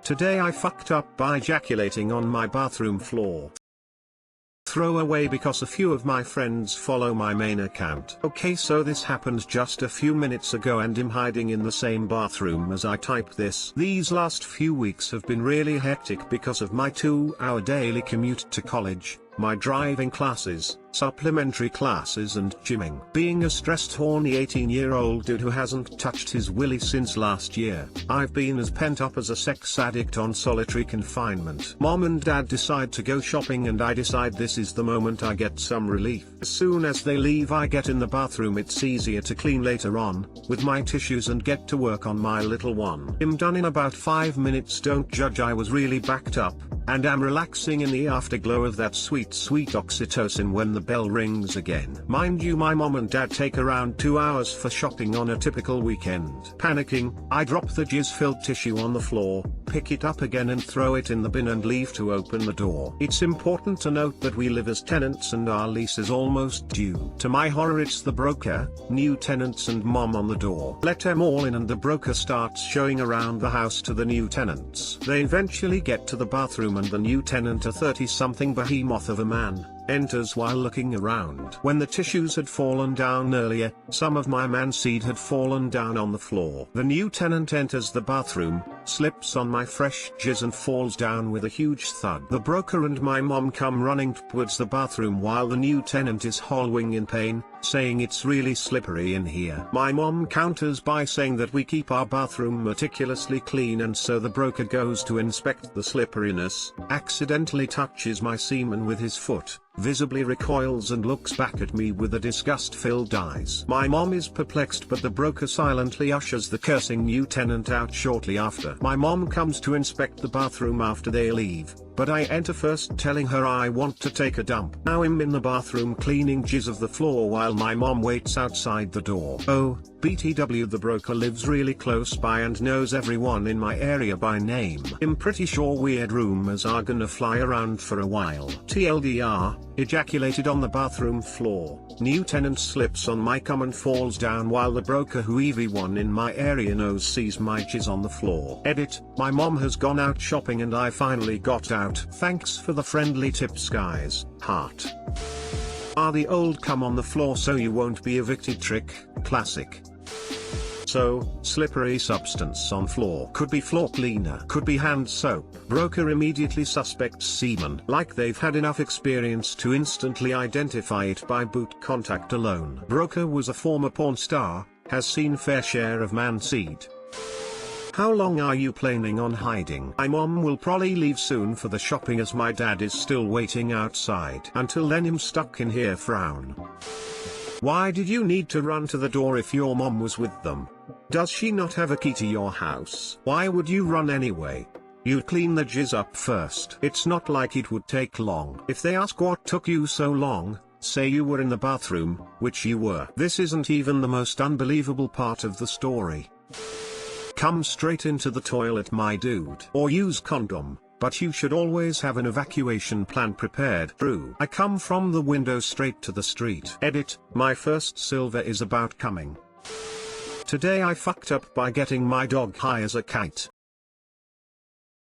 Today I fucked up by ejaculating on my bathroom floor. Throw away because a few of my friends follow my main account. Okay, so this happened just a few minutes ago and I'm hiding in the same bathroom as I type this. These last few weeks have been really hectic because of my 2-hour daily commute to college, my driving classes, supplementary classes and gymming. Being a stressed horny 18-year-old dude who hasn't touched his willy since last year, I've been as pent up as a sex addict on solitary confinement. Mom and dad decide to go shopping and I decide this is the moment I get some relief. As soon as they leave I get in the bathroom. It's easier to clean later on, with my tissues, and get to work on my little one. I'm done in about 5 minutes. Don't judge, I was really backed up, and am relaxing in the afterglow of that sweet oxytocin when the bell rings again. Mind you, my mom and dad take around 2 hours for shopping on a typical weekend. Panicking, I drop the jizz-filled tissue on the floor, pick it up again and throw it in the bin and leave to open the door. It's important to note that we live as tenants and our lease is almost due. To my horror, it's the broker, new tenants and mom on the door. Let them all in and the broker starts showing around the house to the new tenants. They eventually get to the bathroom and the new tenant, a 30-something behemoth of a man, enters while looking around. When the tissues had fallen down earlier, some of my man seed had fallen down on the floor. The new tenant enters the bathroom, slips on my fresh jizz and falls down with a huge thud. The broker and my mom come running towards the bathroom while the new tenant is howling in pain, saying it's really slippery in here. My mom counters by saying that we keep our bathroom meticulously clean, and so the broker goes to inspect the slipperiness, accidentally touches my semen with his foot, visibly recoils and looks back at me with a disgust-filled eyes. My mom is perplexed, but the broker silently ushers the cursing new tenant out shortly after. My mom comes to inspect the bathroom after they leave, but I enter first, telling her I want to take a dump. Now I'm in the bathroom cleaning jizz of the floor while my mom waits outside the door. Oh, BTW, the broker lives really close by and knows everyone in my area by name. I'm pretty sure weird rumors are gonna fly around for a while. TLDR, ejaculated on the bathroom floor. New tenant slips on my cum and falls down while the broker, who everyone in my area knows, sees my jizz on the floor. Edit, my mom has gone out shopping and I finally got out. Thanks for the friendly tips, guys. Heart. Are the old cum on the floor so you won't be evicted trick, classic. So, slippery substance on floor. Could be floor cleaner. Could be hand soap. Broker immediately suspects semen. Like they've had enough experience to instantly identify it by boot contact alone. Broker was a former porn star, has seen fair share of man seed. How long are you planning on hiding? My mom will probably leave soon for the shopping as my dad is still waiting outside. Until then I'm stuck in here. Frown. Why did you need to run to the door if your mom was with them? Does she not have a key to your house? Why would you run anyway? You'd clean the jizz up first. It's not like it would take long. If they ask what took you so long, say you were in the bathroom, which you were. This isn't even the most unbelievable part of the story. Come straight into the toilet, my dude. Or use condom, but you should always have an evacuation plan prepared. True. I come from the window straight to the street. Edit, my first silver is about coming. Today I fucked up by getting my dog high as a kite.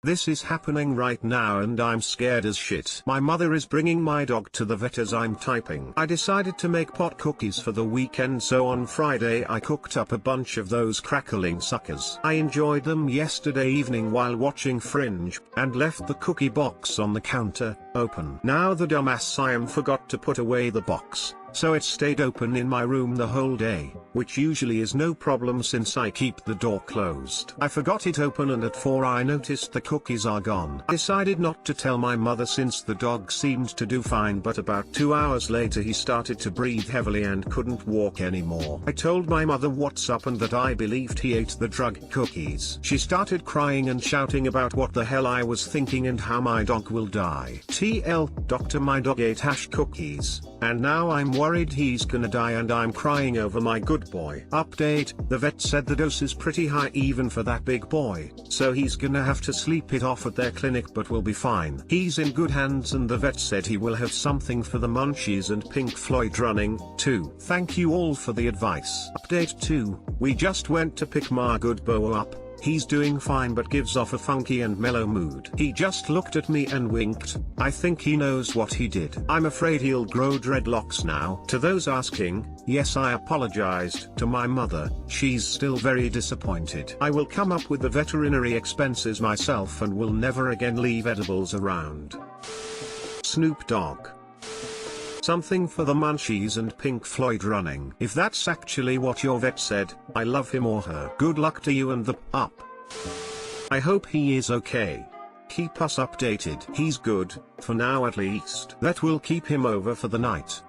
This is happening right now and I'm scared as shit. My mother is bringing my dog to the vet as I'm typing. I decided to make pot cookies for the weekend, so on Friday I cooked up a bunch of those crackling suckers. I enjoyed them yesterday evening while watching Fringe, and left the cookie box on the counter, open. Now the dumbass I am forgot to put away the box, so it stayed open in my room the whole day, which usually is no problem since I keep the door closed. I forgot it open and at 4 I noticed the cookies are gone. I decided not to tell my mother since the dog seemed to do fine, but about 2 hours later he started to breathe heavily and couldn't walk anymore. I told my mother what's up and that I believed he ate the drug cookies. She started crying and shouting about what the hell I was thinking and how my dog will die. TL, doctor, my dog ate hash cookies, and now I'm worried he's gonna die and I'm crying over my good boy. Update, the vet said the dose is pretty high even for that big boy, so he's gonna have to sleep it off at their clinic, but will be fine. He's in good hands and the vet said he will have something for the munchies and Pink Floyd running, too. Thank you all for the advice. Update 2, we just went to pick my good boy up. He's doing fine but gives off a funky and mellow mood. He just looked at me and winked. I think he knows what he did. I'm afraid he'll grow dreadlocks now. To those asking, yes, I apologized to my mother. She's still very disappointed. I will come up with the veterinary expenses myself and will never again leave edibles around. Snoop Dogg. Something for the munchies and Pink Floyd running. If that's actually what your vet said, I love him or her. Good luck to you and the pup. I hope he is okay. Keep us updated. He's good, for now at least. That will keep him over for the night.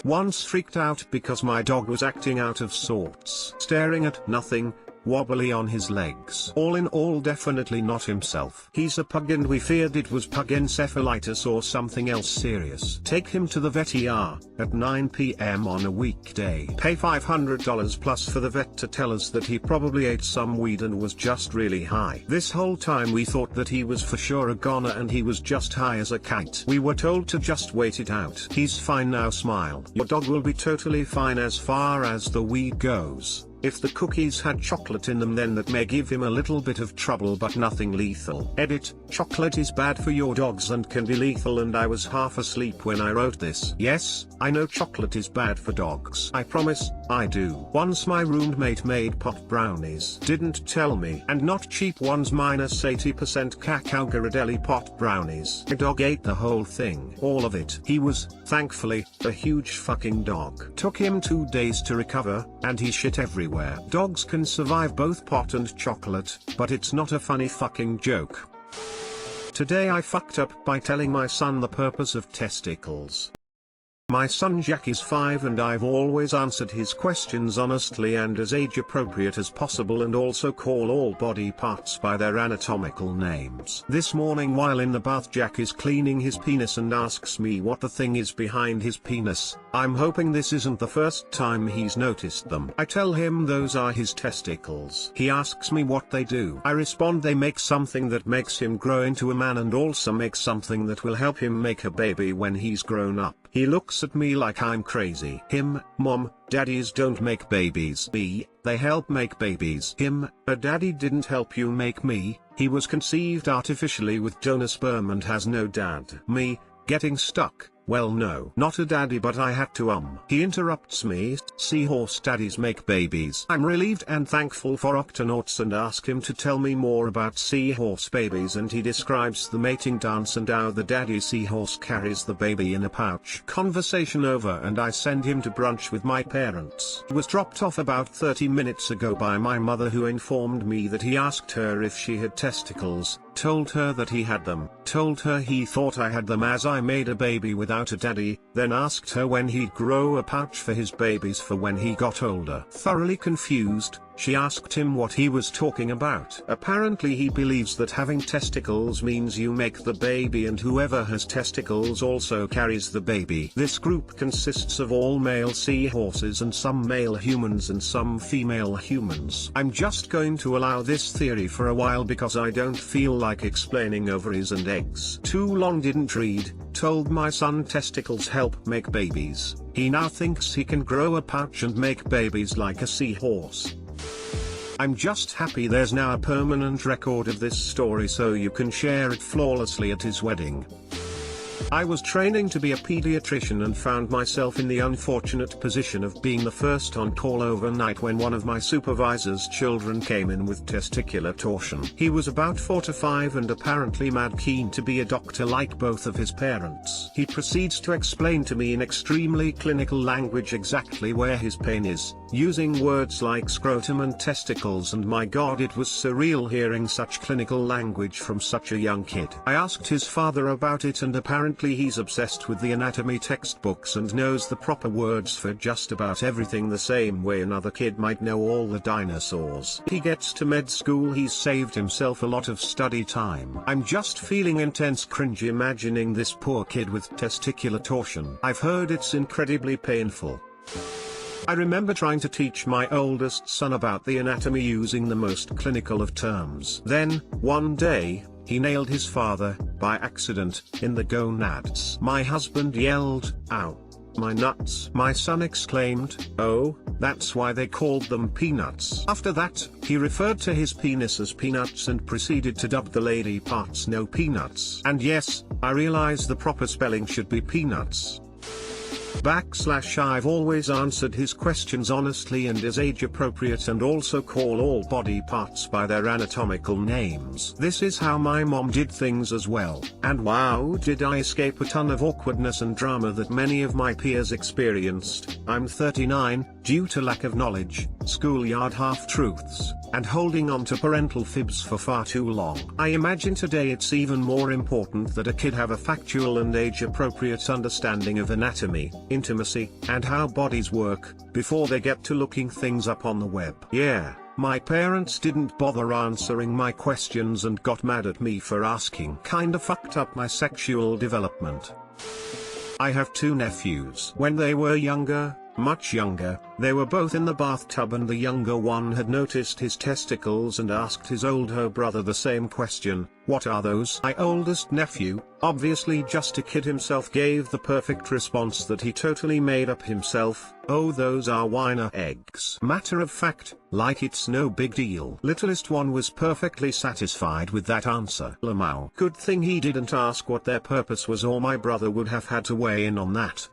Once freaked out because my dog was acting out of sorts. Staring at nothing, wobbly on his legs. All in all, definitely not himself. He's a pug and we feared it was pug encephalitis or something else serious. Take him to the vet at 9 p.m. on a weekday. Pay $500 plus for the vet to tell us that he probably ate some weed and was just really high. This whole time we thought that he was for sure a goner and he was just high as a kite. We were told to just wait it out. He's fine now, smile. Your dog will be totally fine as far as the weed goes. If the cookies had chocolate in them, then that may give him a little bit of trouble but nothing lethal. Edit, chocolate is bad for your dogs and can be lethal, and I was half asleep when I wrote this. Yes, I know chocolate is bad for dogs. I promise, I do. Once my roommate made pot brownies. Didn't tell me. And not cheap ones, minus 80% cacao Ghirardelli pot brownies. The dog ate the whole thing. All of it. He was, thankfully, a huge fucking dog. Took him 2 days to recover, and he shit everywhere. Dogs can survive both pot and chocolate, but it's not a funny fucking joke. Today I fucked up by telling my son the purpose of testicles. My son Jack is 5 and I've always answered his questions honestly and as age appropriate as possible, and also call all body parts by their anatomical names. This morning while in the bath, Jack is cleaning his penis and asks me what the thing is behind his penis. I'm hoping this isn't the first time he's noticed them. I tell him those are his testicles. He asks me what they do. I respond they make something that makes him grow into a man and also make something that will help him make a baby when he's grown up. He looks at me like I'm crazy. Him, mom, daddies don't make babies. Me, they help make babies. Him, a daddy didn't help you make me, he was conceived artificially with donor sperm and has no dad. Me, getting stuck. Well, no, not a daddy, but I had to He interrupts me, seahorse daddies make babies. I'm relieved and thankful for Octonauts and ask him to tell me more about seahorse babies, and he describes the mating dance and how the daddy seahorse carries the baby in a pouch. Conversation over and I send him to brunch with my parents. He was dropped off about 30 minutes ago by my mother, who informed me that he asked her if she had testicles, told her that he had them, told her he thought I had them as I made a baby without a daddy, then asked her when he'd grow a pouch for his babies for when he got older. Thoroughly confused, she asked him what he was talking about. Apparently he believes that having testicles means you make the baby, and whoever has testicles also carries the baby. This group consists of all male seahorses and some male humans and some female humans. I'm just going to allow this theory for a while because I don't feel like explaining ovaries and eggs. Too long, didn't read. Told my son testicles help make babies. He now thinks he can grow a pouch and make babies like a seahorse. I'm just happy there's now a permanent record of this story so you can share it flawlessly at his wedding. I was training to be a pediatrician and found myself in the unfortunate position of being the first on call overnight when one of my supervisor's children came in with testicular torsion. He was about 4 to 5 and apparently mad keen to be a doctor like both of his parents. He proceeds to explain to me in extremely clinical language exactly where his pain is, using words like scrotum and testicles, and my god, it was surreal hearing such clinical language from such a young kid. I asked his father about it, and apparently he's obsessed with the anatomy textbooks and knows the proper words for just about everything, the same way another kid might know all the dinosaurs. He gets to med school, he's saved himself a lot of study time. I'm just feeling intense cringe imagining this poor kid with testicular torsion. I've heard it's incredibly painful. I remember trying to teach my oldest son about the anatomy using the most clinical of terms. Then, one day, he nailed his father, by accident, in the gonads. My husband yelled, "Ow! My nuts!" My son exclaimed, "Oh, that's why they called them peanuts. After that, he referred to his penis as peanuts and proceeded to dub the lady parts no peanuts. And yes, I realize the proper spelling should be peanuts. I've always answered his questions honestly and as age appropriate, and also call all body parts by their anatomical names. This is how my mom did things as well, and wow, did I escape a ton of awkwardness and drama that many of my peers experienced. I'm 39, due to lack of knowledge, schoolyard half-truths, and holding on to parental fibs for far too long. I imagine today it's even more important that a kid have a factual and age-appropriate understanding of anatomy, intimacy, and how bodies work, before they get to looking things up on the web. Yeah, my parents didn't bother answering my questions and got mad at me for asking. Kinda fucked up my sexual development. I have 2 nephews. When they were younger, much younger, they were both in the bathtub, and the younger one had noticed his testicles and asked his older brother the same question, "What are those?" My oldest nephew, obviously just to kid himself, gave the perfect response that he totally made up himself, "Oh, those are wiener eggs." Matter of fact, like it's no big deal. Littlest one was perfectly satisfied with that answer. Lamau. Good thing he didn't ask what their purpose was, or my brother would have had to weigh in on that.